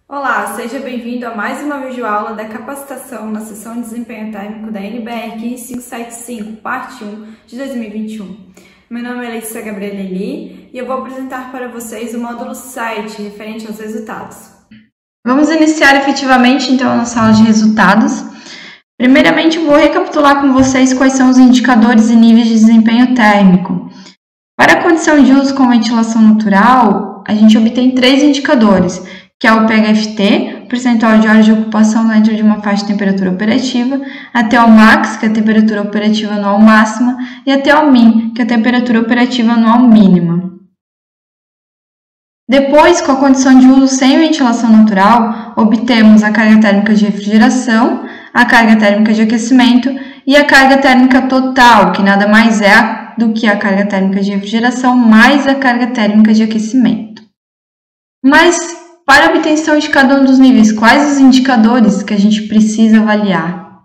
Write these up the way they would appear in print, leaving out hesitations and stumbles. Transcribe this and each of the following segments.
Olá, seja bem-vindo a mais uma videoaula da capacitação na sessão de desempenho técnico da NBR 15575, parte 1 de 2021. Meu nome é Letícia Gabriela Eli e eu vou apresentar para vocês o módulo 7, referente aos resultados. Vamos iniciar efetivamente então a nossa aula de resultados. Primeiramente, eu vou recapitular com vocês quais são os indicadores e níveis de desempenho térmico. Para a condição de uso com ventilação natural, a gente obtém três indicadores, que é o PHFT, percentual de horas de ocupação dentro de uma faixa de temperatura operativa, até o max, que é a temperatura operativa anual máxima, e até o min, que é a temperatura operativa anual mínima. Depois, com a condição de uso sem ventilação natural, obtemos a carga térmica de refrigeração, a carga térmica de aquecimento e a carga térmica total, que nada mais é do que a carga térmica de refrigeração mais a carga térmica de aquecimento. Mas, para a obtenção de cada um dos níveis, quais os indicadores que a gente precisa avaliar?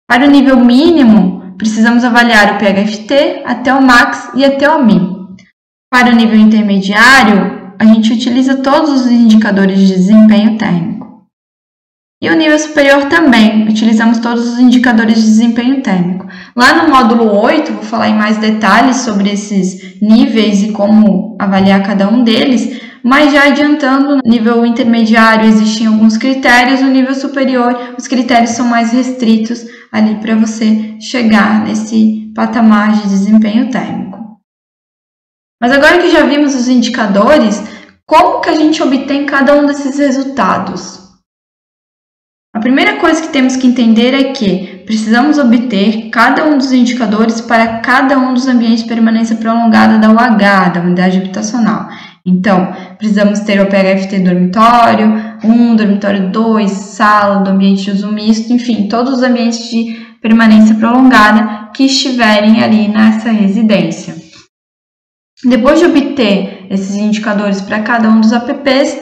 Para o nível mínimo, precisamos avaliar o PHFT até o max e até o min. Para o nível intermediário, a gente utiliza todos os indicadores de desempenho térmico. E o nível superior também, utilizamos todos os indicadores de desempenho térmico. Lá no módulo 8, vou falar em mais detalhes sobre esses níveis e como avaliar cada um deles, mas já adiantando, no nível intermediário existem alguns critérios, no nível superior os critérios são mais restritos ali para você chegar nesse patamar de desempenho térmico. Mas agora que já vimos os indicadores, como que a gente obtém cada um desses resultados? A primeira coisa que temos que entender é que precisamos obter cada um dos indicadores para cada um dos ambientes de permanência prolongada da UH, da unidade habitacional. Então, precisamos ter o PHFT dormitório 1, dormitório 2, sala, do ambiente de uso misto, enfim, todos os ambientes de permanência prolongada que estiverem ali nessa residência. Depois de obter esses indicadores para cada um dos APPs,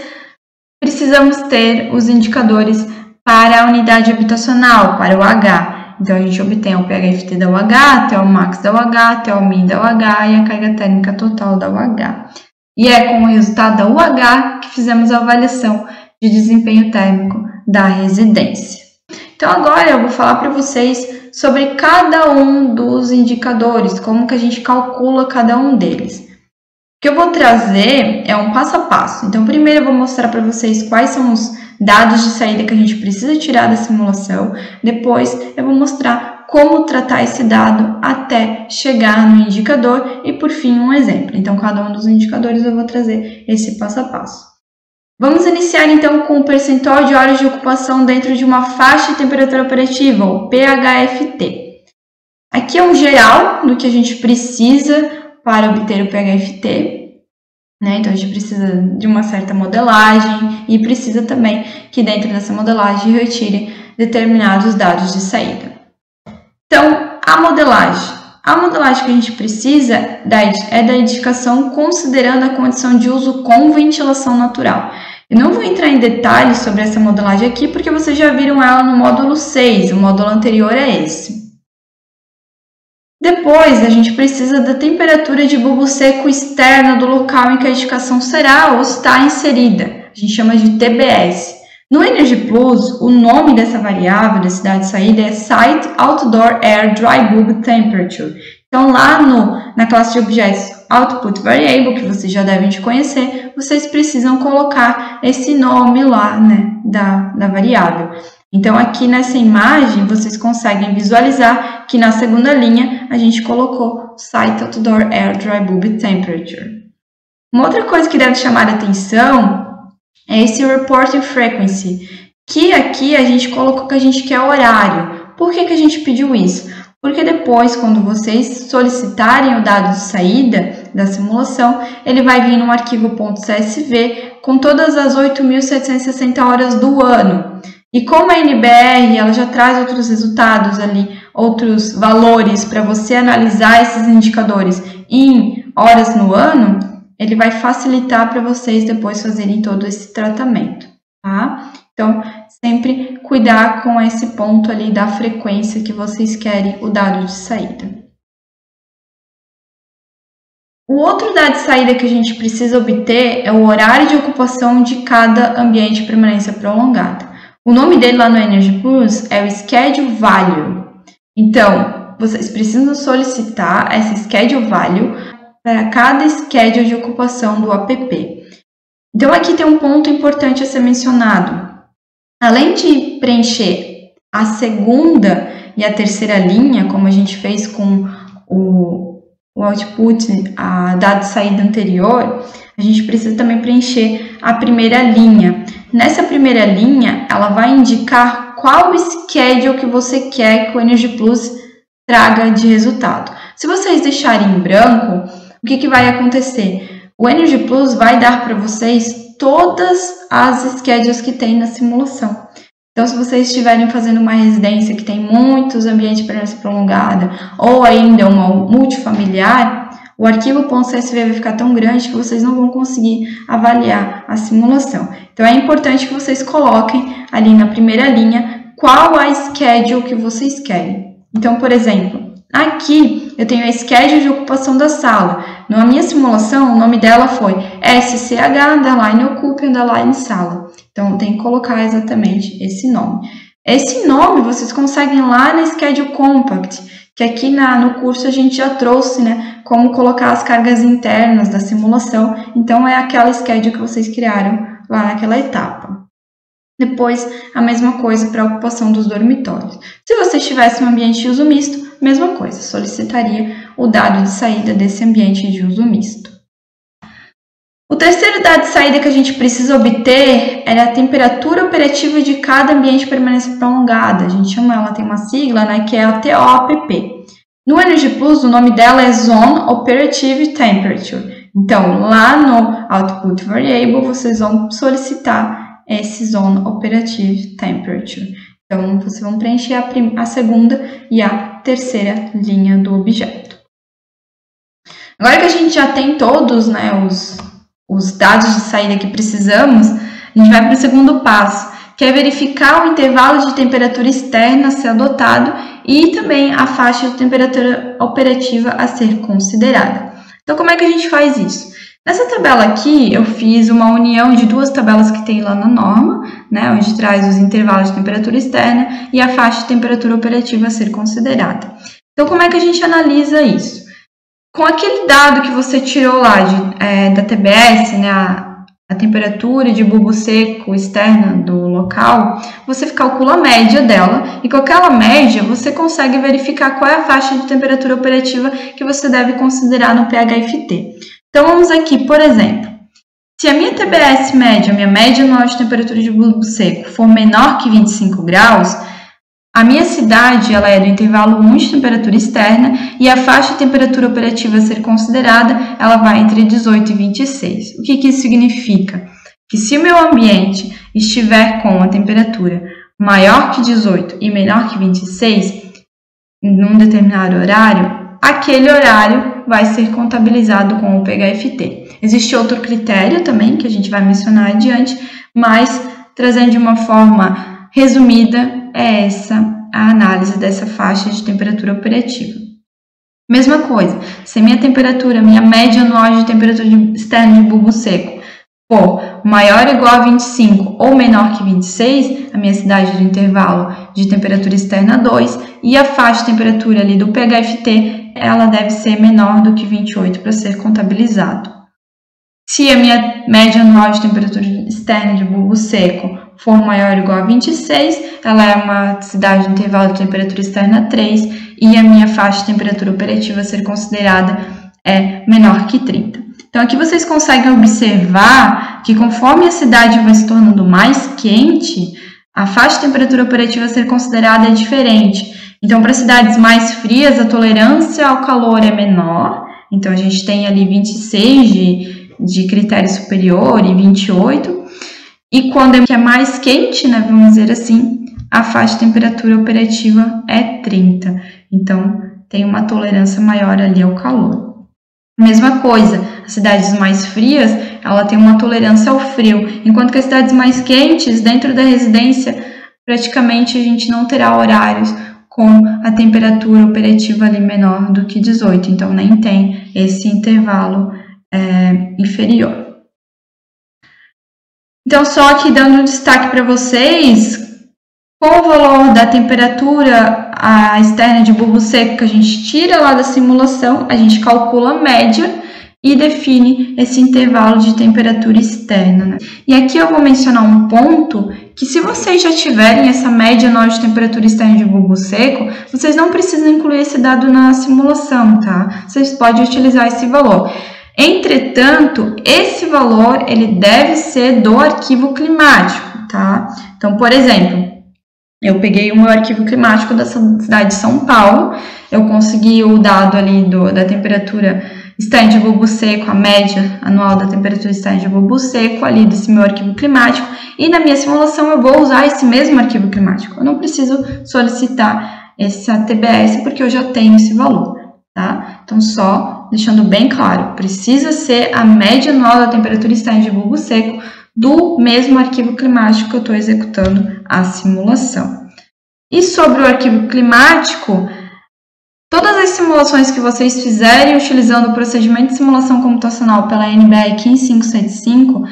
precisamos ter os indicadores para a unidade habitacional, para o H. Então, a gente obtém o PHFT da UH, até o max da UH, até o min da UH e a carga térmica total da UH. E é com o resultado da UH que fizemos a avaliação de desempenho térmico da residência. Então, agora eu vou falar para vocês sobre cada um dos indicadores, como que a gente calcula cada um deles. O que eu vou trazer é um passo a passo. Então, primeiro eu vou mostrar para vocês quais são os dados de saída que a gente precisa tirar da simulação. Depois eu vou mostrar como tratar esse dado até chegar no indicador e, por fim, um exemplo. Então, cada um dos indicadores eu vou trazer esse passo a passo. Vamos iniciar, então, com o percentual de horas de ocupação dentro de uma faixa de temperatura operativa, o PHFT. Aqui é um geral do que a gente precisa para obter o PHFT. Então, a gente precisa de uma certa modelagem e precisa também que dentro dessa modelagem retire determinados dados de saída. Então, a modelagem que a gente precisa é da indicação considerando a condição de uso com ventilação natural. Eu não vou entrar em detalhes sobre essa modelagem aqui porque vocês já viram ela no módulo 6, o módulo anterior é esse. Depois, a gente precisa da temperatura de bulbo seco externo do local em que a edificação será ou está inserida. A gente chama de TBS. No Energy Plus, o nome dessa variável, desse dado de saída, é Site Outdoor Air Dry Bulb Temperature. Então, lá na classe de objetos Output Variable, que vocês já devem conhecer, vocês precisam colocar esse nome lá, da variável. Então, aqui nessa imagem, vocês conseguem visualizar que na segunda linha a gente colocou Site Outdoor Air Dry Bulb Temperature. Uma outra coisa que deve chamar a atenção é esse Reporting Frequency, que aqui a gente colocou que a gente quer horário. Por que a gente pediu isso? Porque depois, quando vocês solicitarem o dado de saída da simulação, ele vai vir num arquivo .csv com todas as 8.760 horas do ano. E como a NBR ela já traz outros resultados ali, outros valores para você analisar esses indicadores em horas no ano, ele vai facilitar para vocês depois fazerem todo esse tratamento, tá? Então, sempre cuidar com esse ponto ali da frequência que vocês querem o dado de saída. O outro dado de saída que a gente precisa obter é o horário de ocupação de cada ambiente de permanência prolongada. O nome dele lá no Energy Plus é o Schedule Value. Então, vocês precisam solicitar essa Schedule Value para cada schedule de ocupação do app. Então, aqui tem um ponto importante a ser mencionado. Além de preencher a segunda e a terceira linha, como a gente fez com o output, a dado de saída anterior, a gente precisa também preencher a primeira linha. Nessa primeira linha, ela vai indicar qual schedule que você quer que o Energy Plus traga de resultado. Se vocês deixarem em branco, o que vai acontecer? O Energy Plus vai dar para vocês todas as schedules que tem na simulação. Então, se vocês estiverem fazendo uma residência que tem muitos ambientes de permanência prolongada ou ainda uma multifamiliar, o arquivo .csv vai ficar tão grande que vocês não vão conseguir avaliar a simulação. Então, é importante que vocês coloquem ali na primeira linha qual a schedule que vocês querem. Então, por exemplo, aqui eu tenho a schedule de ocupação da sala. Na minha simulação, o nome dela foi SCH_ocup_sala. Então, tem que colocar exatamente esse nome. Esse nome vocês conseguem lá na Schedule Compact, que aqui no curso a gente já trouxe, né, como colocar as cargas internas da simulação. Então, é aquela schedule que vocês criaram lá naquela etapa. Depois, a mesma coisa para a ocupação dos dormitórios. Se você tivesse um ambiente de uso misto, mesma coisa, solicitaria o dado de saída desse ambiente de uso misto. O terceiro dado de saída que a gente precisa obter é a temperatura operativa de cada ambiente de permanência prolongada. A gente chama ela, tem uma sigla, né, que é a TOPP. No Energy Plus, o nome dela é Zone Operative Temperature. Então, lá no Output Variable, vocês vão solicitar esse Zone Operative Temperature. Então, vocês vão preencher a segunda e a terceira linha do objeto. Agora que a gente já tem todos, né, os dados de saída que precisamos, a gente vai para o segundo passo, que é verificar o intervalo de temperatura externa a ser adotado e também a faixa de temperatura operativa a ser considerada. Então, como é que a gente faz isso? Nessa tabela aqui, eu fiz uma união de duas tabelas que tem lá na norma, né, onde traz os intervalos de temperatura externa e a faixa de temperatura operativa a ser considerada. Então, como é que a gente analisa isso? Com aquele dado que você tirou lá da TBS, né, a temperatura de bulbo seco externa do local, você calcula a média dela e com aquela média você consegue verificar qual é a faixa de temperatura operativa que você deve considerar no PHFT. Então vamos aqui, por exemplo, se a minha TBS média, minha média anual de temperatura de bulbo seco for menor que 25 graus, a minha cidade ela é do intervalo 1 de temperatura externa e a faixa de temperatura operativa a ser considerada ela vai entre 18 e 26. O que isso significa? Que se o meu ambiente estiver com a temperatura maior que 18 e menor que 26, num determinado horário, aquele horário vai ser contabilizado com o PHFT. Existe outro critério também que a gente vai mencionar adiante, mas trazendo de uma forma resumida, é essa a análise dessa faixa de temperatura operativa. Mesma coisa, se minha temperatura, minha média anual de temperatura externa de bulbo seco for maior ou igual a 25 ou menor que 26, a minha cidade do intervalo de temperatura externa 2 e a faixa de temperatura ali do PHFT, ela deve ser menor do que 28 para ser contabilizado. Se a minha média anual de temperatura externa de bulbo seco for maior ou igual a 26, ela é uma cidade do intervalo de temperatura externa 3 e a minha faixa de temperatura operativa a ser considerada é menor que 30. Então, aqui vocês conseguem observar que conforme a cidade vai se tornando mais quente, a faixa de temperatura operativa a ser considerada é diferente. Então, para cidades mais frias, a tolerância ao calor é menor. Então, a gente tem ali 26 de critério superior e 28. E quando é mais quente, né, vamos dizer assim, a faixa de temperatura operativa é 30. Então, tem uma tolerância maior ali ao calor. Mesma coisa, as cidades mais frias, ela tem uma tolerância ao frio, enquanto que as cidades mais quentes, dentro da residência, praticamente a gente não terá horários com a temperatura operativa ali menor do que 18, então nem tem esse intervalo inferior. Então, só aqui dando um destaque para vocês, com o valor da temperatura externa de bulbo seco que a gente tira lá da simulação, a gente calcula a média e define esse intervalo de temperatura externa, né? E aqui eu vou mencionar um ponto que, se vocês já tiverem essa média anual de temperatura externa de bulbo seco, vocês não precisam incluir esse dado na simulação, tá? Vocês podem utilizar esse valor. Entretanto, esse valor ele deve ser do arquivo climático, tá? Então, por exemplo, eu peguei o meu arquivo climático da cidade de São Paulo, eu consegui o dado ali da temperatura externa de bulbo seco, a média anual da temperatura externa de bulbo seco ali desse meu arquivo climático, e na minha simulação eu vou usar esse mesmo arquivo climático. Eu não preciso solicitar essa TBS porque eu já tenho esse valor, tá? Então, só deixando bem claro, precisa ser a média anual da temperatura externa de bulbo seco do mesmo arquivo climático que eu estou executando a simulação. E sobre o arquivo climático, todas as simulações que vocês fizerem utilizando o procedimento de simulação computacional pela NBR 15575,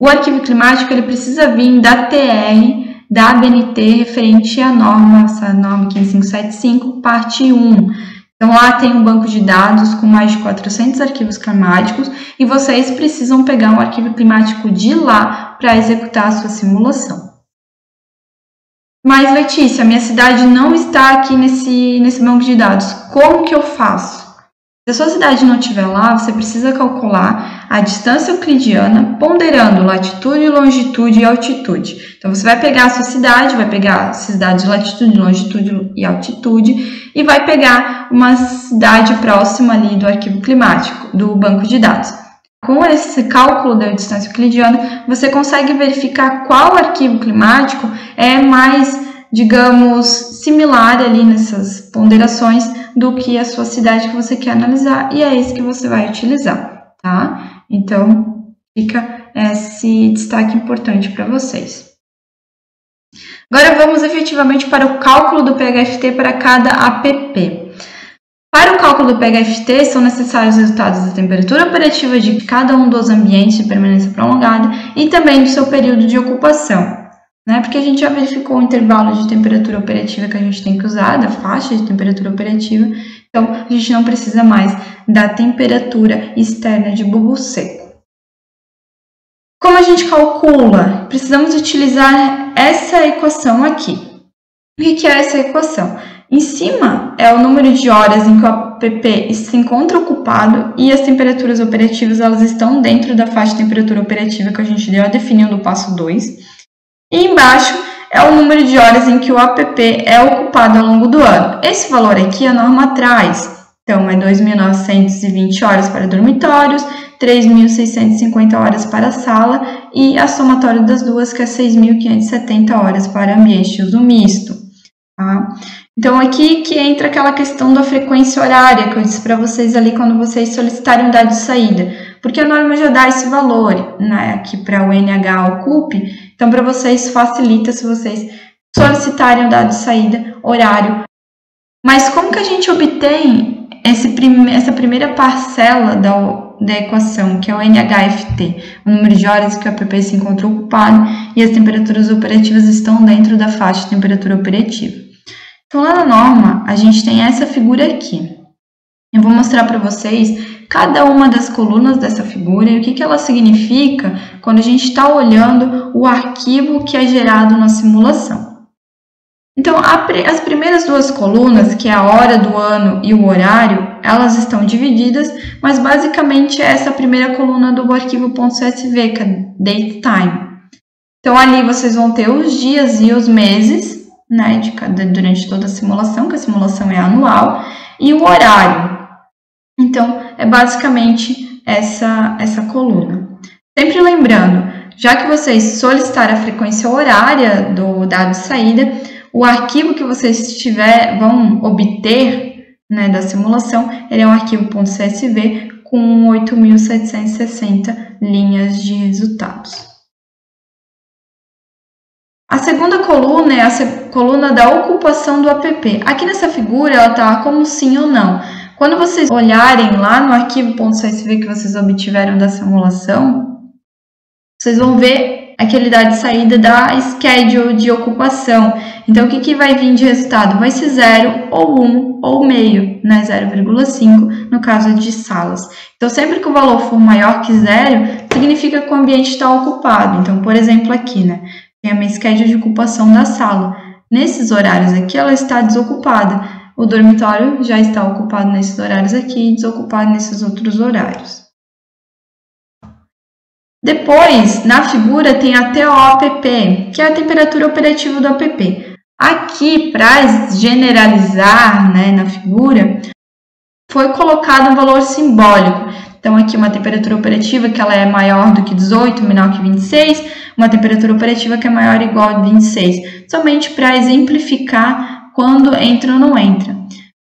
o arquivo climático ele precisa vir da TR da ABNT referente à norma, essa norma 15575, parte 1. Então, lá tem um banco de dados com mais de 400 arquivos climáticos e vocês precisam pegar um arquivo climático de lá para executar a sua simulação. Mas, Letícia, minha cidade não está aqui nesse banco de dados. Como que eu faço? Se a sua cidade não estiver lá, você precisa calcular a distância euclidiana, ponderando latitude, longitude e altitude. Então, você vai pegar a sua cidade, vai pegar esses dados de latitude, longitude e altitude e vai pegar uma cidade próxima ali do arquivo climático, do banco de dados. Com esse cálculo da distância euclidiana, você consegue verificar qual arquivo climático é mais, digamos, similar ali nessas ponderações do que a sua cidade que você quer analisar, e é esse que você vai utilizar, tá? Então, fica esse destaque importante para vocês. Agora vamos efetivamente para o cálculo do PHFT para cada APP. Para o cálculo do PHFT, são necessários os resultados da temperatura operativa de cada um dos ambientes de permanência prolongada e também do seu período de ocupação, né? Porque a gente já verificou o intervalo de temperatura operativa que a gente tem que usar, da faixa de temperatura operativa, então a gente não precisa mais da temperatura externa de bulbo seco. Como a gente calcula? Precisamos utilizar essa equação aqui. O que é essa equação? Em cima é o número de horas em que o APP se encontra ocupado e as temperaturas operativas elas estão dentro da faixa de temperatura operativa que a gente já definiu no passo 2. E embaixo é o número de horas em que o APP é ocupado ao longo do ano. Esse valor aqui a norma traz. Então, é 2.920 horas para dormitórios, 3.650 horas para a sala e a somatória das duas, que é 6.570 horas para ambiente de uso misto. Tá? Então, aqui que entra aquela questão da frequência horária que eu disse para vocês ali quando vocês solicitarem o dado de saída, porque a norma já dá esse valor, né, aqui para o NH ocupe, então para vocês facilita se vocês solicitarem o dado de saída, horário. Mas como que a gente obtém essa primeira parcela da equação, que é o NHFT, o número de horas que o APP se encontra ocupado e as temperaturas operativas estão dentro da faixa de temperatura operativa? Então, lá na norma, a gente tem essa figura aqui. Eu vou mostrar para vocês cada uma das colunas dessa figura e o que ela significa quando a gente está olhando o arquivo que é gerado na simulação. Então, as primeiras duas colunas, que é a hora do ano e o horário, elas estão divididas, mas basicamente é essa primeira coluna do arquivo .csv, que é date time. Então, ali vocês vão ter os dias e os meses, né, durante toda a simulação, que a simulação é anual, e o horário. Então, é basicamente essa coluna. Sempre lembrando, já que vocês solicitaram a frequência horária do dado de saída, o arquivo que vocês vão obter, né, da simulação, ele é um arquivo .csv com 8.760 linhas de resultados. A segunda coluna é a coluna da ocupação do APP. Aqui nessa figura ela está como sim ou não. Quando vocês olharem lá no arquivo.csv que vocês obtiveram da simulação, vocês vão ver aquele dado de saída da schedule de ocupação. Então, o que vai vir de resultado? Vai ser 0 ou 1 ou meio, né? 0,5 no caso de salas. Então, sempre que o valor for maior que 0, significa que o ambiente está ocupado. Então, por exemplo, aqui, né? Tem a minha schedule de ocupação da sala. Nesses horários aqui, ela está desocupada. O dormitório já está ocupado nesses horários aqui e desocupado nesses outros horários. Depois, na figura, tem a TOAPP, que é a temperatura operativa do APP. Aqui, para generalizar, né, na figura, foi colocado um valor simbólico. Então, aqui uma temperatura operativa que ela é maior do que 18, menor que 26, uma temperatura operativa que é maior ou igual a 26, somente para exemplificar quando entra ou não entra.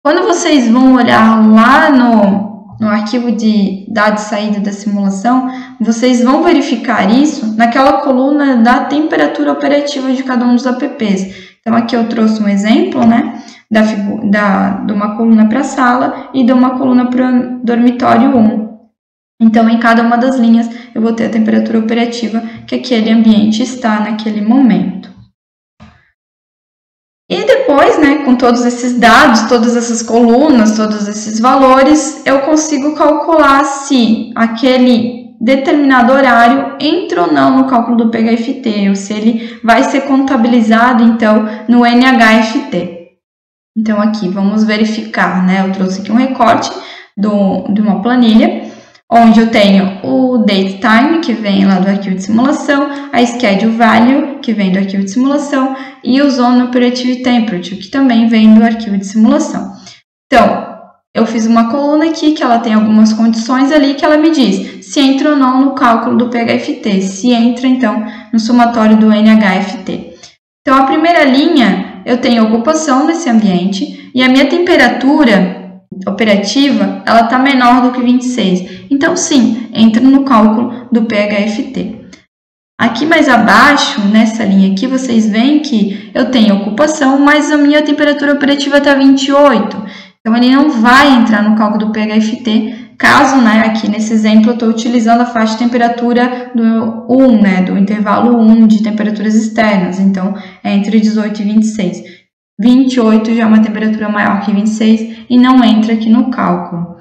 Quando vocês vão olhar lá no arquivo de dados de saída da simulação, vocês vão verificar isso naquela coluna da temperatura operativa de cada um dos apps. Então, aqui eu trouxe um exemplo, né, de uma coluna para a sala e de uma coluna para o dormitório 1. Então, em cada uma das linhas, eu vou ter a temperatura operativa que aquele ambiente está naquele momento. E depois, né, com todos esses dados, todas essas colunas, todos esses valores, eu consigo calcular se aquele determinado horário entra ou não no cálculo do PHFT, ou se ele vai ser contabilizado, então, no NHFT. Então, aqui, vamos verificar, né, eu trouxe aqui um recorte de uma planilha, onde eu tenho o datetime, que vem lá do arquivo de simulação, a schedule value, que vem do arquivo de simulação, e o zone operative temperature, que também vem do arquivo de simulação. Então, eu fiz uma coluna aqui, que ela tem algumas condições ali, que ela me diz se entra ou não no cálculo do PHFT, se entra, então, no somatório do NHFT. Então, a primeira linha, eu tenho ocupação nesse ambiente, e a minha temperatura operativa, ela está menor do que 26. Então, sim, entra no cálculo do PHFT. Aqui mais abaixo, nessa linha aqui, vocês veem que eu tenho ocupação, mas a minha temperatura operativa está 28. Então, ele não vai entrar no cálculo do PHFT, caso, né, aqui nesse exemplo, eu estou utilizando a faixa de temperatura do 1, né, do intervalo 1 de temperaturas externas. Então, é entre 18 e 26. 28 já é uma temperatura maior que 26 e não entra aqui no cálculo.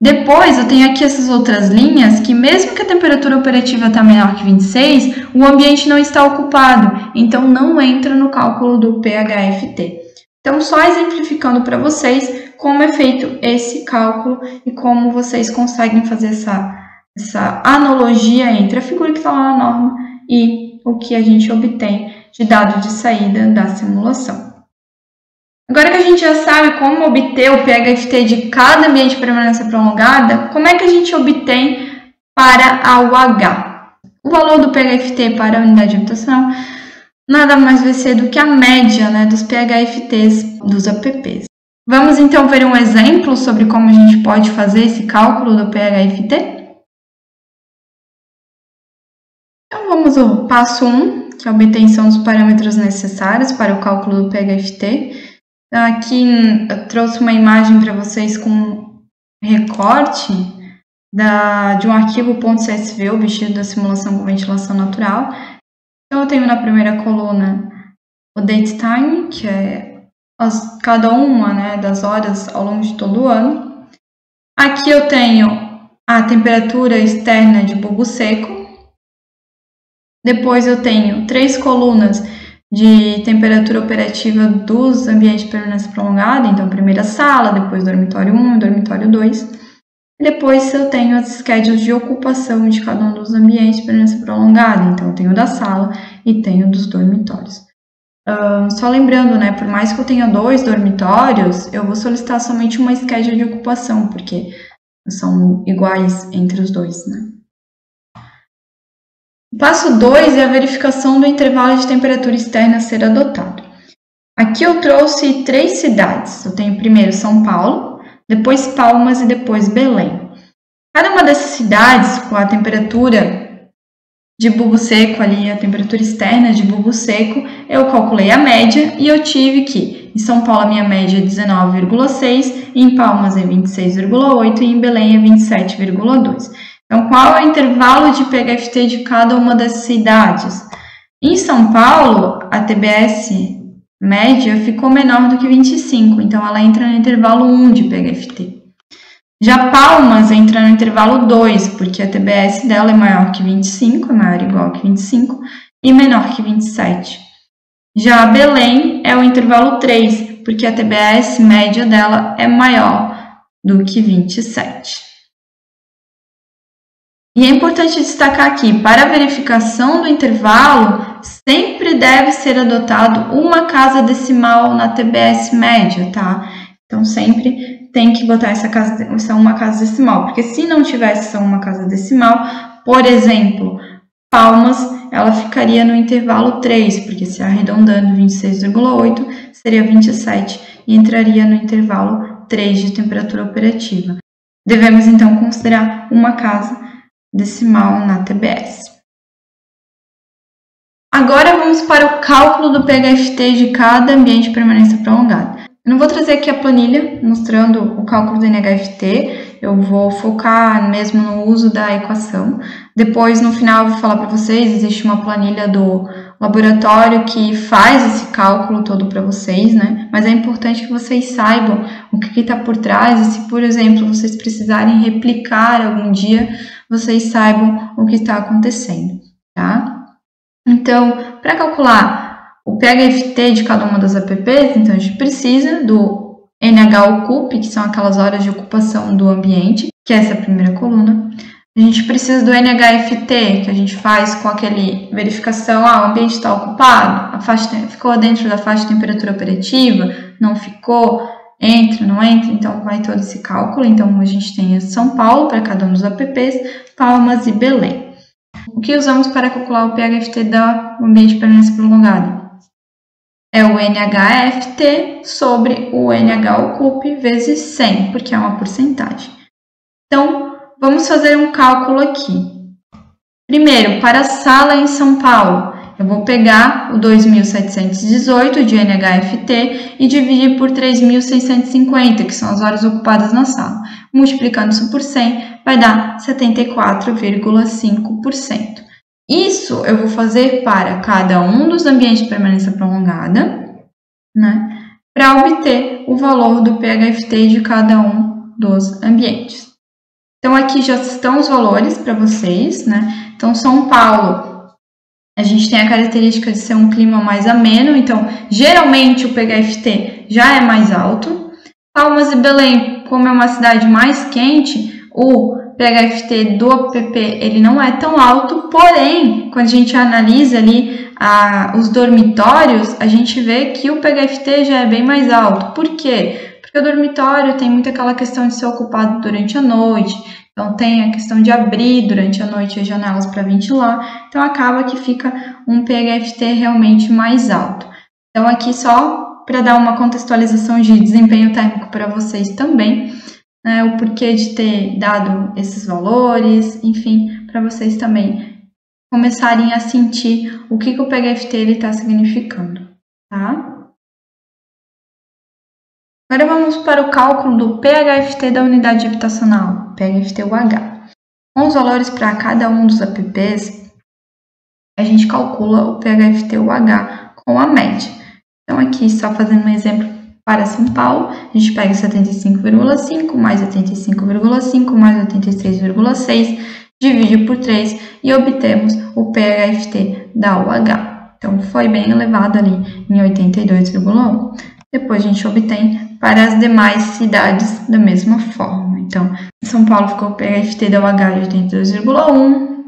Depois, eu tenho aqui essas outras linhas que, mesmo que a temperatura operativa está menor que 26, o ambiente não está ocupado, então não entra no cálculo do PHFT. Então, só exemplificando para vocês como é feito esse cálculo e como vocês conseguem fazer essa analogia entre a figura que está lá na norma e o que a gente obtém de dado de saída da simulação. Agora que a gente já sabe como obter o PHFT de cada ambiente de permanência prolongada, como é que a gente obtém para a UH? O valor do PHFT para a unidade de habitação nada mais vai ser do que a média, né, dos PHFTs dos apps. Vamos então ver um exemplo sobre como a gente pode fazer esse cálculo do PHFT? Então vamos ao passo 1, que é a obtenção dos parâmetros necessários para o cálculo do PHFT. Aqui eu trouxe uma imagem para vocês com recorte de um arquivo .csv obtido da simulação com ventilação natural. Então, eu tenho na primeira coluna o datetime, que é cada uma, né, das horas ao longo de todo o ano. Aqui eu tenho a temperatura externa de bulbo seco. Depois eu tenho 3 colunas de temperatura operativa dos ambientes de permanência prolongada, então primeira sala, depois dormitório 1 e dormitório 2. Depois eu tenho as schedules de ocupação de cada um dos ambientes de permanência prolongada, então eu tenho da sala e tenho dos dormitórios. Só lembrando, né, por mais que eu tenha 2 dormitórios, eu vou solicitar somente uma schedule de ocupação, porque são iguais entre os dois, né? O passo 2 é a verificação do intervalo de temperatura externa a ser adotado. Aqui eu trouxe 3 cidades. Eu tenho primeiro São Paulo, depois Palmas e depois Belém. Cada uma dessas cidades, com a temperatura de bulbo seco ali, a temperatura externa de bulbo seco, eu calculei a média e eu tive que em São Paulo a minha média é 19,6, em Palmas é 26,8 e em Belém é 27,2. Então, qual é o intervalo de PHFT de cada uma dessas cidades? Em São Paulo, a TBS média ficou menor do que 25, então ela entra no intervalo 1 de PHFT. Já Palmas entra no intervalo 2, porque a TBS dela é maior que 25, é maior ou igual que 25, e menor que 27. Já Belém é o intervalo 3, porque a TBS média dela é maior do que 27. E é importante destacar aqui, para a verificação do intervalo, sempre deve ser adotado uma casa decimal na TBS média, tá? Então, sempre tem que botar essa uma casa decimal, porque se não tivesse só uma casa decimal, por exemplo, Palmas, ela ficaria no intervalo 3, porque se arredondando 26,8 seria 27 e entraria no intervalo 3 de temperatura operativa. Devemos, então, considerar uma casa decimal na TBS. Agora vamos para o cálculo do PHFT de cada ambiente de permanência prolongada. Eu não vou trazer aqui a planilha mostrando o cálculo do NHFT, eu vou focar mesmo no uso da equação. Depois, no final, eu vou falar para vocês, existe uma planilha do laboratório que faz esse cálculo todo para vocês, né? Mas é importante que vocês saibam o que está por trás e se, por exemplo, vocês precisarem replicar algum dia, vocês saibam o que está acontecendo, tá? Então, para calcular o PHFT de cada uma das APPs, então a gente precisa do NH-OCUP, que são aquelas horas de ocupação do ambiente, que é essa primeira coluna. A gente precisa do NHFT, que a gente faz com aquele verificação, o ambiente está ocupado, a faixa ficou dentro da faixa de temperatura operativa, não ficou, entra, não entra, então vai todo esse cálculo. Então a gente tem São Paulo para cada um dos APPs, Palmas e Belém. O que usamos para calcular o PHFT do ambiente de permanência prolongada? É o NHFT sobre o NH-OCUP vezes 100, porque é uma porcentagem. Então, vamos fazer um cálculo aqui. Primeiro, para a sala em São Paulo, eu vou pegar o 2.718 de NHFT e dividir por 3.650, que são as horas ocupadas na sala. Multiplicando isso por 100, vai dar 74,5%. Isso eu vou fazer para cada um dos ambientes de permanência prolongada, né, para obter o valor do PHFT de cada um dos ambientes. Então, aqui já estão os valores para vocês, né? Então, São Paulo, a gente tem a característica de ser um clima mais ameno, então, geralmente o PHFT já é mais alto. Palmas e Belém, como é uma cidade mais quente, o PHFT do APP ele não é tão alto, porém, quando a gente analisa ali os dormitórios, a gente vê que o PHFT já é bem mais alto. Por quê? Porque o dormitório tem muito aquela questão de ser ocupado durante a noite, então tem a questão de abrir durante a noite as janelas para ventilar, então acaba que fica um PHFT realmente mais alto. Então aqui só para dar uma contextualização de desempenho térmico para vocês também, né, o porquê de ter dado esses valores, enfim, para vocês também começarem a sentir o que o PHFT está significando, tá? Agora vamos para o cálculo do PHFT da unidade habitacional, PHFT-UH. Com os valores para cada um dos APPs, a gente calcula o PHFT-UH com a média. Então aqui, só fazendo um exemplo, para São Paulo, a gente pega 75,5 mais 85,5 mais 86,6, divide por 3 e obtemos o PHFT da UH. Então, foi bem elevado ali em 82,1. Depois a gente obtém para as demais cidades da mesma forma. Então, São Paulo ficou o PHFT da UH de 82,1,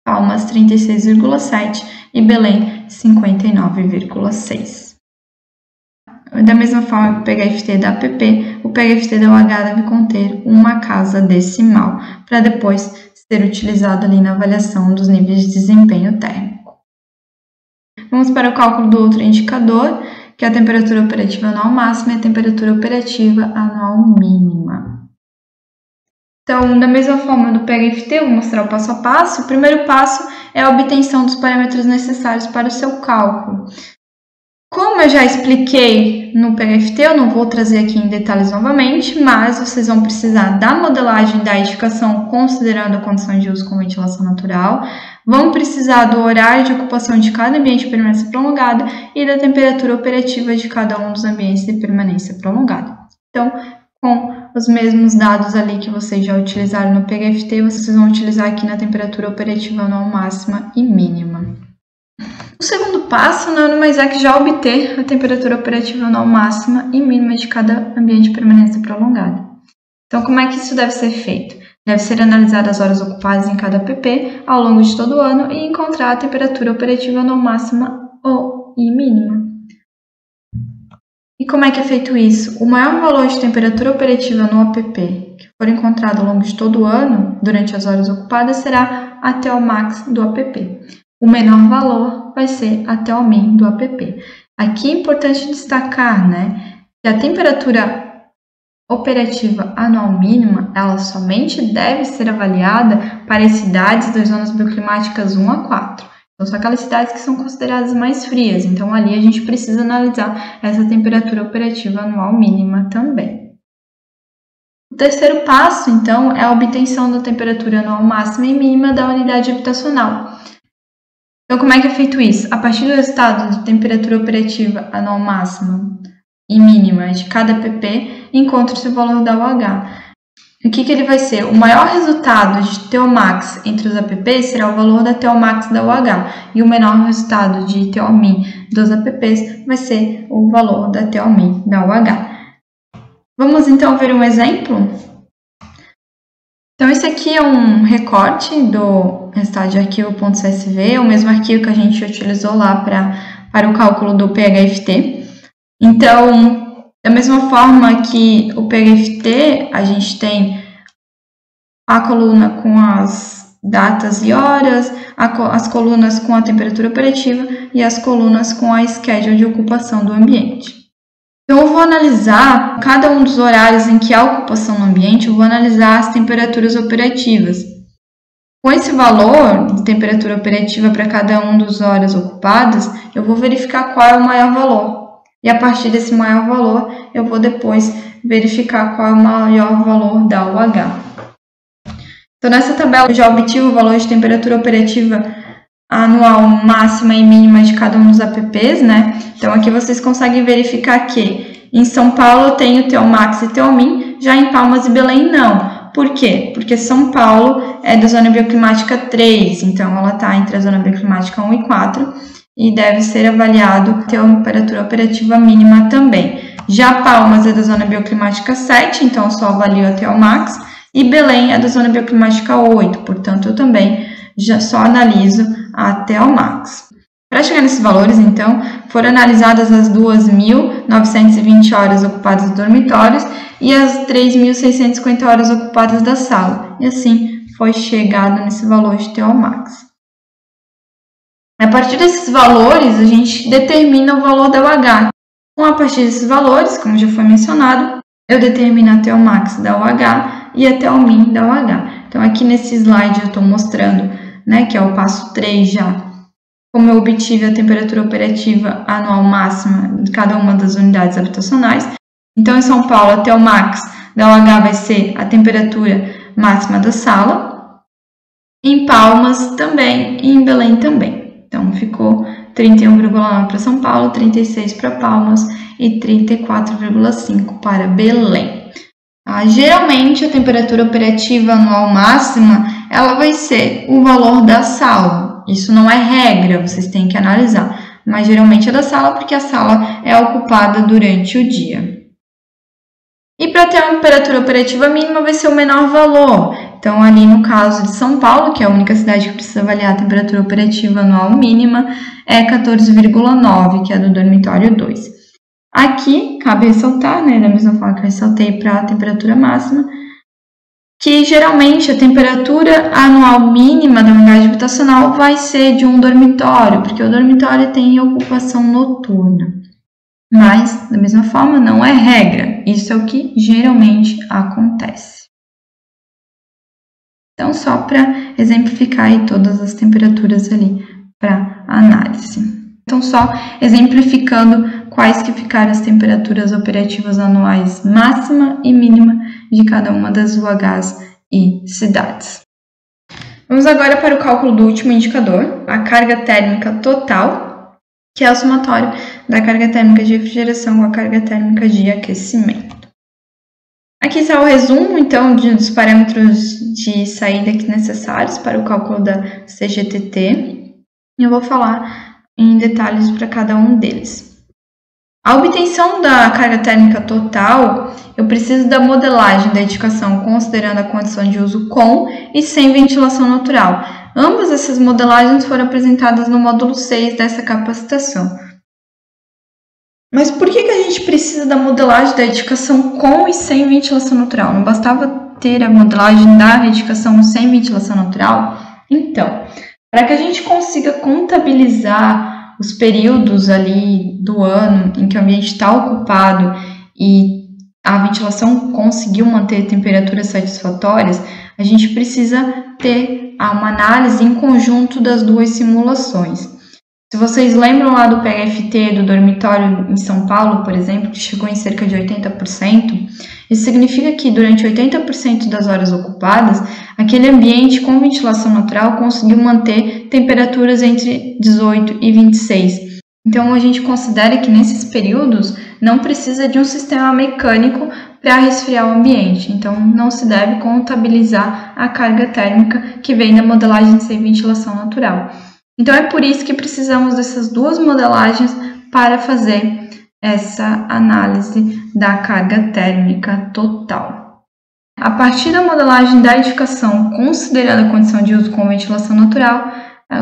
Palmas 36,7 e Belém 59,6. Da mesma forma que o PHFT da APP, o PHFT da UH deve conter uma casa decimal, para depois ser utilizado ali na avaliação dos níveis de desempenho térmico. Vamos para o cálculo do outro indicador, que é a temperatura operativa anual máxima e a temperatura operativa anual mínima. Então, da mesma forma do PHFT, eu vou mostrar o passo a passo. O primeiro passo é a obtenção dos parâmetros necessários para o seu cálculo. Como eu já expliquei no PHFT, eu não vou trazer aqui em detalhes novamente, mas vocês vão precisar da modelagem da edificação considerando a condição de uso com ventilação natural, vão precisar do horário de ocupação de cada ambiente de permanência prolongada e da temperatura operativa de cada um dos ambientes de permanência prolongada. Então, com os mesmos dados ali que vocês já utilizaram no PHFT, vocês vão utilizar aqui na temperatura operativa anual máxima e mínima. O segundo passo nada mais é que já obter a temperatura operativa anual máxima e mínima de cada ambiente de permanência prolongada. Então, como é que isso deve ser feito? Deve ser analisada as horas ocupadas em cada app ao longo de todo o ano e encontrar a temperatura operativa anual máxima e mínima. E como é que é feito isso? O maior valor de temperatura operativa no app que for encontrado ao longo de todo o ano, durante as horas ocupadas, será a TOmax do app. O menor valor vai ser a TOmin do app. Aqui é importante destacar, que a temperatura operativa anual mínima, ela somente deve ser avaliada para as cidades das zonas bioclimáticas 1 a 4. Então, são aquelas cidades que são consideradas mais frias. Então, ali a gente precisa analisar essa temperatura operativa anual mínima também. O terceiro passo, então, é a obtenção da temperatura anual máxima e mínima da unidade habitacional. Então, como é que é feito isso? A partir do resultado de temperatura operativa anual máxima e mínima de cada app, encontra-se o valor da UH. O que ele vai ser? O maior resultado de TOmax entre os apps será o valor da TOmax da UH, e o menor resultado de TOmin dos apps vai ser o valor da TOmin da UH. Vamos então ver um exemplo? Então, esse aqui é um recorte do resultado de arquivo.csv, o mesmo arquivo que a gente utilizou lá para o cálculo do PHFT. Então, da mesma forma que o PHFT, a gente tem a coluna com as datas e horas, as colunas com a temperatura operativa e as colunas com a schedule de ocupação do ambiente. Então, eu vou analisar cada um dos horários em que há ocupação no ambiente, eu vou analisar as temperaturas operativas. Com esse valor de temperatura operativa para cada um dos horas ocupadas, eu vou verificar qual é o maior valor. E a partir desse maior valor, eu vou depois verificar qual é o maior valor da UH. Então, nessa tabela, eu já obtive o valor de temperatura operativa anual máxima e mínima de cada um dos apps, Então, aqui vocês conseguem verificar que em São Paulo eu tenho TOmax e TOmin, já em Palmas e Belém não. Por quê? Porque São Paulo é da zona bioclimática 3, então ela está entre a zona bioclimática 1 e 4 e deve ser avaliado a temperatura operativa mínima também. Já Palmas é da zona bioclimática 7, então eu só avalio a TOmax, e Belém é da zona bioclimática 8, portanto eu também já só analiso a TOmax. Para chegar nesses valores, então, foram analisadas as 2.920 horas ocupadas dos dormitórios e as 3.650 horas ocupadas da sala. E assim foi chegado nesse valor de TOmax. A partir desses valores, a gente determina o valor da UH. Então, a partir desses valores, como já foi mencionado, eu determino a TOmax da UH e a TOmin da UH. Então, aqui nesse slide eu estou mostrando, que é o passo 3 já, como eu obtive a temperatura operativa anual máxima de cada uma das unidades habitacionais. Então, em São Paulo, a TOmax da UH vai ser a temperatura máxima da sala. Em Palmas também e em Belém também. Então, ficou 31,9 para São Paulo, 36 para Palmas e 34,5 para Belém. Geralmente, a temperatura operativa anual máxima ela vai ser o valor da sala. Isso não é regra, vocês têm que analisar. Mas geralmente é da sala porque a sala é ocupada durante o dia. E para ter a temperatura operativa mínima vai ser o menor valor. Então, ali no caso de São Paulo, que é a única cidade que precisa avaliar a temperatura operativa anual mínima, é 14,9, que é do dormitório 2. Aqui, cabe ressaltar, da mesma forma que eu ressaltei para a temperatura máxima, que geralmente a temperatura anual mínima da unidade habitacional vai ser de um dormitório, porque o dormitório tem ocupação noturna. Mas, da mesma forma, não é regra. Isso é o que geralmente acontece. Então, só para exemplificar aí todas as temperaturas ali para análise. Então, só exemplificando quais que ficaram as temperaturas operativas anuais máxima e mínima de cada uma das UHs e cidades. Vamos agora para o cálculo do último indicador, a carga térmica total, que é o somatório da carga térmica de refrigeração com a carga térmica de aquecimento. Aqui está o resumo, então, dos parâmetros de saída necessários para o cálculo da CGTT. Eu vou falar em detalhes para cada um deles. A obtenção da carga térmica total, eu preciso da modelagem da edificação considerando a condição de uso com e sem ventilação natural. Ambas essas modelagens foram apresentadas no módulo 6 dessa capacitação. Mas por que a gente precisa da modelagem da edificação com e sem ventilação natural? Não bastava ter a modelagem da edificação sem ventilação natural? Então, para que a gente consiga contabilizar os períodos ali do ano em que o ambiente está ocupado e a ventilação conseguiu manter temperaturas satisfatórias, a gente precisa ter uma análise em conjunto das duas simulações. Se vocês lembram lá do PHFT do dormitório em São Paulo, por exemplo, que chegou em cerca de 80%, isso significa que durante 80% das horas ocupadas, aquele ambiente com ventilação natural conseguiu manter temperaturas entre 18 e 26. Então, a gente considera que nesses períodos não precisa de um sistema mecânico para resfriar o ambiente. Então, não se deve contabilizar a carga térmica que vem da modelagem sem ventilação natural. Então, é por isso que precisamos dessas duas modelagens para fazer essa análise da carga térmica total. A partir da modelagem da edificação, considerando a condição de uso com ventilação natural,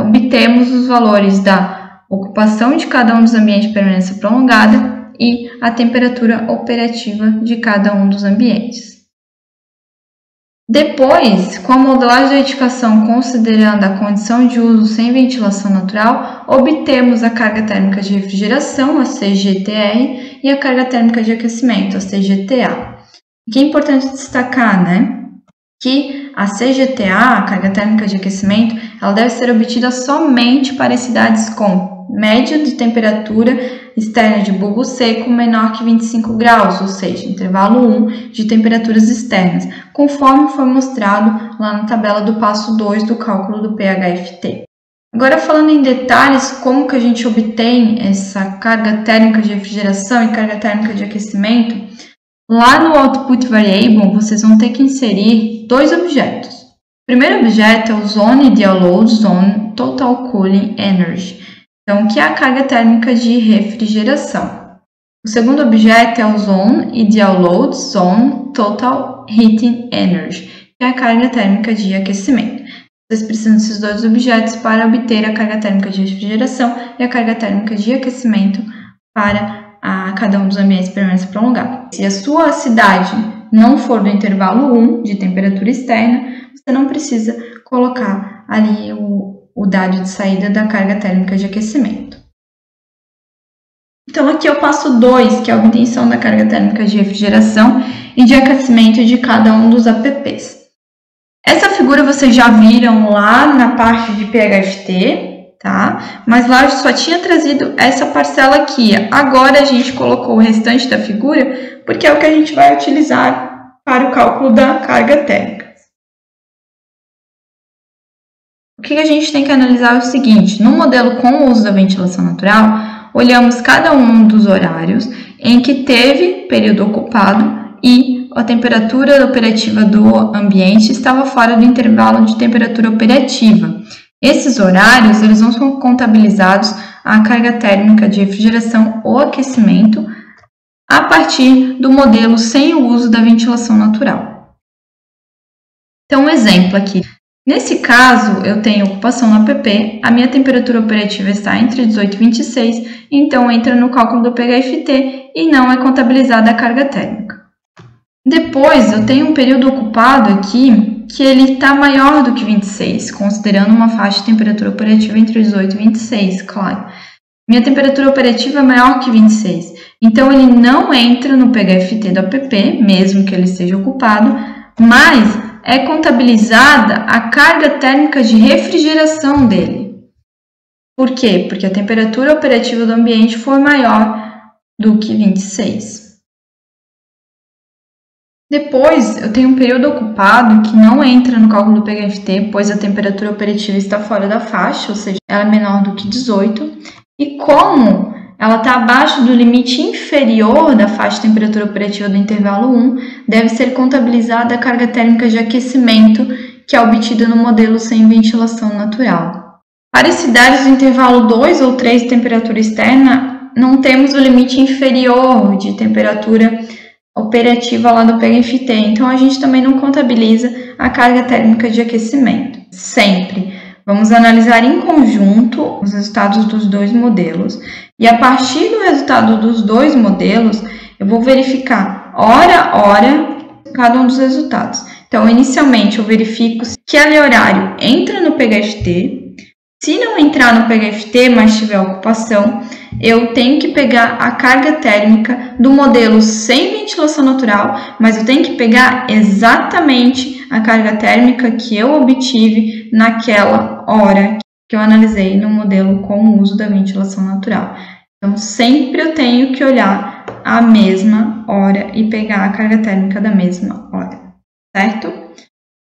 obtemos os valores da ocupação de cada um dos ambientes de permanência prolongada e a temperatura operativa de cada um dos ambientes. Depois, com a modelagem da edificação considerando a condição de uso sem ventilação natural, obtemos a carga térmica de refrigeração, a CGTR, e a carga térmica de aquecimento, a CGTA. O que é importante destacar, que a CGTA, a carga térmica de aquecimento, ela deve ser obtida somente para cidades com média de temperatura externa de bulbo seco menor que 25 graus, ou seja, intervalo 1 de temperaturas externas, conforme foi mostrado lá na tabela do passo 2 do cálculo do PHFT. Agora, falando em detalhes, como que a gente obtém essa carga térmica de refrigeração e carga térmica de aquecimento, lá no Output Variable, vocês vão ter que inserir dois objetos. O primeiro objeto é o Zone Ideal Load Zone Total Cooling Energy, então, que é a carga térmica de refrigeração. O segundo objeto é o Zone Ideal Load Zone Total Heating Energy, que é a carga térmica de aquecimento. Vocês precisam desses dois objetos para obter a carga térmica de refrigeração e a carga térmica de aquecimento para cada um dos ambientes de permanência prolongada. Se a sua cidade não for do intervalo 1 de temperatura externa, você não precisa colocar ali o dado de saída da carga térmica de aquecimento. Então, aqui eu passo 2, que é a obtenção da carga térmica de refrigeração e de aquecimento de cada um dos APPs. Essa figura vocês já viram lá na parte de PHFT, tá? Mas lá eu só tinha trazido essa parcela aqui. Agora a gente colocou o restante da figura, porque é o que a gente vai utilizar para o cálculo da carga térmica. O que a gente tem que analisar é o seguinte: no modelo com o uso da ventilação natural, olhamos cada um dos horários em que teve período ocupado e a temperatura operativa do ambiente estava fora do intervalo de temperatura operativa. Esses horários eles vão ser contabilizados a carga térmica de refrigeração ou aquecimento a partir do modelo sem o uso da ventilação natural. Então, um exemplo aqui. Nesse caso, eu tenho ocupação no APP, a minha temperatura operativa está entre 18 e 26, então entra no cálculo do PHFT e não é contabilizada a carga térmica. Depois, eu tenho um período ocupado aqui que ele está maior do que 26, considerando uma faixa de temperatura operativa entre 18 e 26, claro. Minha temperatura operativa é maior que 26, então ele não entra no PHFT do APP, mesmo que ele esteja ocupado, mas é contabilizada a carga térmica de refrigeração dele. Por quê? Porque a temperatura operativa do ambiente foi maior do que 26. Depois, eu tenho um período ocupado que não entra no cálculo do PHFT, pois a temperatura operativa está fora da faixa, ou seja, ela é menor do que 18. E como ela está abaixo do limite inferior da faixa de temperatura operativa do intervalo 1, deve ser contabilizada a carga térmica de aquecimento, que é obtida no modelo sem ventilação natural. Para esses dados do intervalo 2 ou 3 de temperatura externa, não temos o limite inferior de temperatura operativa lá do PHFT, então a gente também não contabiliza a carga térmica de aquecimento. Sempre vamos analisar em conjunto os resultados dos dois modelos e a partir do resultado dos dois modelos eu vou verificar hora a hora cada um dos resultados. Então, inicialmente eu verifico se aquele horário entra no PHFT. Se não entrar no PHFT, mas tiver ocupação, eu tenho que pegar a carga térmica do modelo sem ventilação natural, mas eu tenho que pegar exatamente a carga térmica que eu obtive naquela hora que eu analisei no modelo com o uso da ventilação natural. Então, sempre eu tenho que olhar a mesma hora e pegar a carga térmica da mesma hora, certo?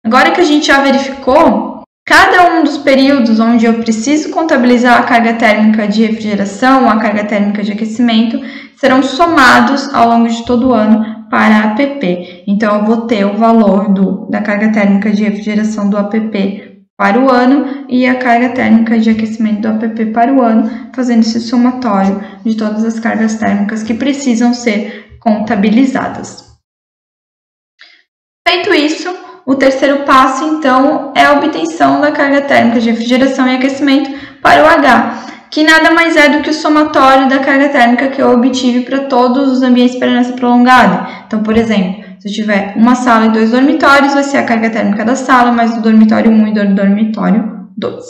Agora que a gente já verificou, cada um dos períodos onde eu preciso contabilizar a carga térmica de refrigeração, a carga térmica de aquecimento, serão somados ao longo de todo o ano para a APP. Então, eu vou ter o valor da carga térmica de refrigeração do APP para o ano e a carga térmica de aquecimento do APP para o ano, fazendo esse somatório de todas as cargas térmicas que precisam ser contabilizadas. Feito isso, o terceiro passo, então, é a obtenção da carga térmica de refrigeração e aquecimento para o H, que nada mais é do que o somatório da carga térmica que eu obtive para todos os ambientes de permanência prolongada. Então, por exemplo, se eu tiver uma sala e 2 dormitórios, vai ser a carga térmica da sala, mais do dormitório 1 e do dormitório 2.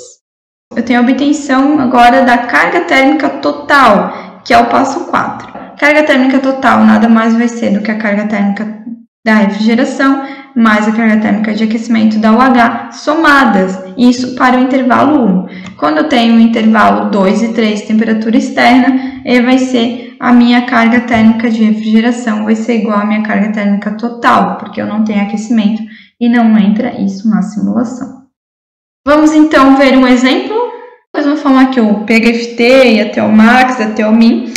Eu tenho a obtenção agora da carga térmica total, que é o passo 4. Carga térmica total nada mais vai ser do que a carga térmica da refrigeração mais a carga térmica de aquecimento da UH somadas, isso para o intervalo 1. Quando eu tenho o intervalo 2 e 3, temperatura externa, vai ser a minha carga térmica de refrigeração, vai ser igual à minha carga térmica total, porque eu não tenho aquecimento e não entra isso na simulação. Vamos então ver um exemplo. Nós vamos falar aqui o PHFT e até o Max, até o Min.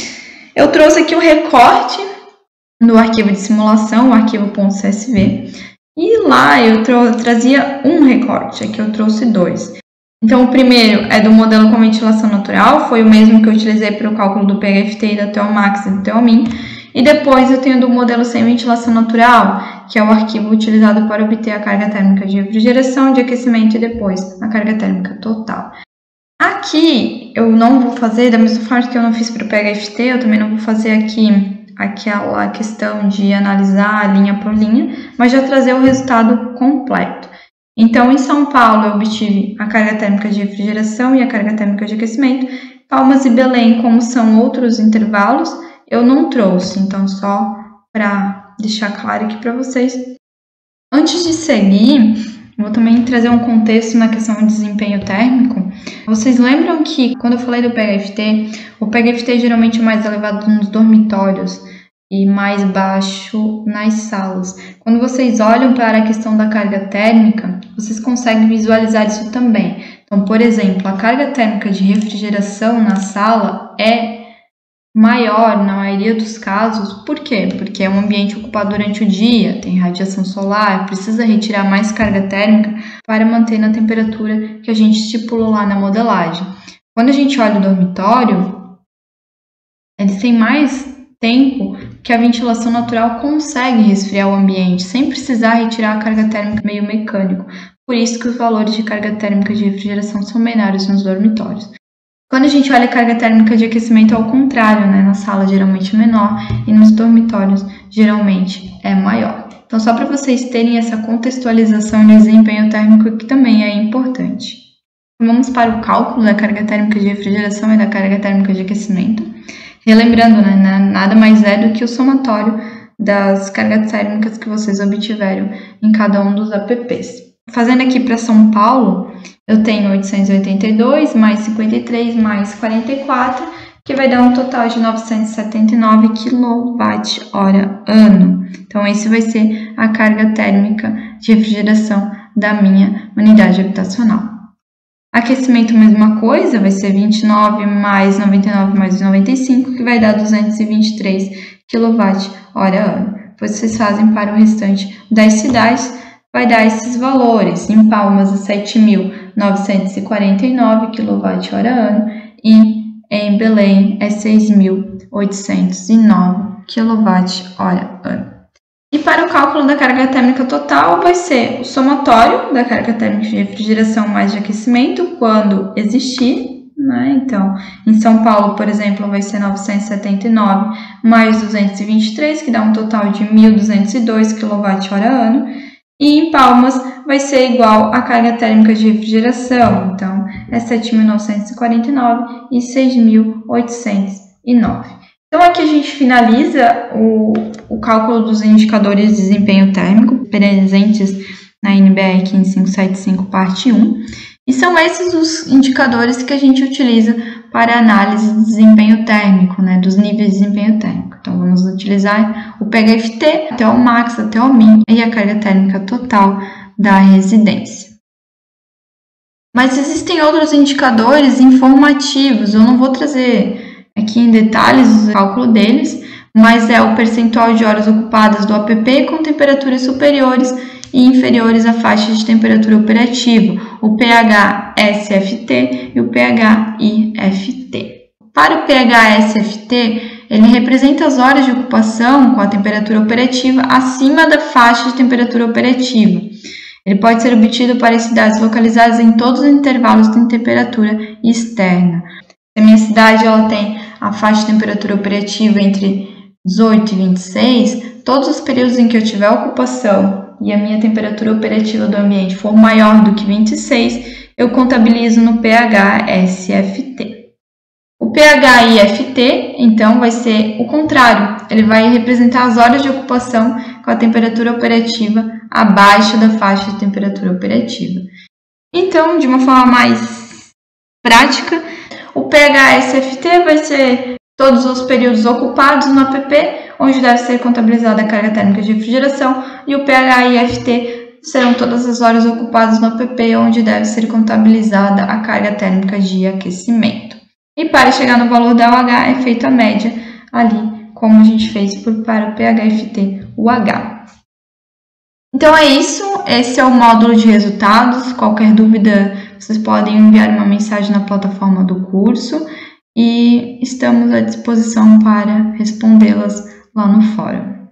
Eu trouxe aqui o recorte do arquivo de simulação, o arquivo .csv. E lá eu trazia um recorte, aqui eu trouxe 2. Então, o primeiro é do modelo com ventilação natural, foi o mesmo que eu utilizei para o cálculo do PHFT, da TEOMAX e do TEOMIN. E depois eu tenho do modelo sem ventilação natural, que é o arquivo utilizado para obter a carga térmica de refrigeração, de aquecimento e depois a carga térmica total. Aqui eu não vou fazer, da mesma forma que eu não fiz para o PHFT, eu também não vou fazer aqui aquela questão de analisar linha por linha, mas já trazer o resultado completo. Então, em São Paulo, eu obtive a carga térmica de refrigeração e a carga térmica de aquecimento. Palmas e Belém, como são outros intervalos, eu não trouxe. Então, só para deixar claro aqui para vocês. Antes de seguir, vou também trazer um contexto na questão de desempenho térmico. Vocês lembram que, quando eu falei do PHFT, o PHFT geralmente é mais elevado nos dormitórios e mais baixo nas salas. Quando vocês olham para a questão da carga térmica, vocês conseguem visualizar isso também. Então, por exemplo, a carga térmica de refrigeração na sala é maior na maioria dos casos. Por quê? Porque é um ambiente ocupado durante o dia, tem radiação solar, precisa retirar mais carga térmica para manter na temperatura que a gente estipulou lá na modelagem. Quando a gente olha o dormitório, eles têm mais tempo que a ventilação natural consegue resfriar o ambiente, sem precisar retirar a carga térmica meio mecânico. Por isso que os valores de carga térmica de refrigeração são menores nos dormitórios. Quando a gente olha a carga térmica de aquecimento, é ao contrário, né? Na sala geralmente é menor e nos dormitórios geralmente é maior. Então, só para vocês terem essa contextualização de desempenho térmico que também é importante. Vamos para o cálculo da carga térmica de refrigeração e da carga térmica de aquecimento. Relembrando, né, nada mais é do que o somatório das cargas térmicas que vocês obtiveram em cada um dos apps. Fazendo aqui para São Paulo, eu tenho 882 mais 53 mais 44, que vai dar um total de 979 kWh/ano. Então, esse vai ser a carga térmica de refrigeração da minha unidade habitacional. Aquecimento, mesma coisa, vai ser 29 mais 99 mais 95, que vai dar 223 kWh/ano. Depois vocês fazem para o restante das cidades, vai dar esses valores. Em Palmas, 7.949 kWh/ano e em Belém é 6.809 kWh/ano. E para o cálculo da carga térmica total, vai ser o somatório da carga térmica de refrigeração mais de aquecimento, quando existir, né? Então, em São Paulo, por exemplo, vai ser 979 mais 223, que dá um total de 1.202 kWh/ano. E em Palmas vai ser igual à carga térmica de refrigeração, então é 7.949 e 6.809. Então, aqui a gente finaliza o cálculo dos indicadores de desempenho térmico presentes na NBR 15575, parte 1. E são esses os indicadores que a gente utiliza para análise de desempenho térmico, né, dos níveis de desempenho térmico. Então, vamos utilizar o PHFT até o max, até o min, e a carga térmica total da residência. Mas existem outros indicadores informativos, eu não vou trazer aqui em detalhes o cálculo deles, mas é o percentual de horas ocupadas do app com temperaturas superiores e inferiores à faixa de temperatura operativa, o PHSFT e o PHIFT. Para o PHSFT, ele representa as horas de ocupação com a temperatura operativa acima da faixa de temperatura operativa. Ele pode ser obtido para cidades localizadas em todos os intervalos de temperatura externa. Se a minha cidade ela tem a faixa de temperatura operativa entre 18 e 26, todos os períodos em que eu tiver ocupação e a minha temperatura operativa do ambiente for maior do que 26, eu contabilizo no PHSFT. O PHIFT, então, vai ser o contrário. Ele vai representar as horas de ocupação com a temperatura operativa abaixo da faixa de temperatura operativa. Então, de uma forma mais prática, o PHSFT vai ser todos os períodos ocupados no app, onde deve ser contabilizada a carga térmica de refrigeração, e o PHIFT serão todas as horas ocupadas no app, onde deve ser contabilizada a carga térmica de aquecimento. E para chegar no valor da UH é feita a média ali, como a gente fez para o PHFT, o H. Então é isso, esse é o módulo de resultados. Qualquer dúvida, vocês podem enviar uma mensagem na plataforma do curso e estamos à disposição para respondê-las lá no fórum.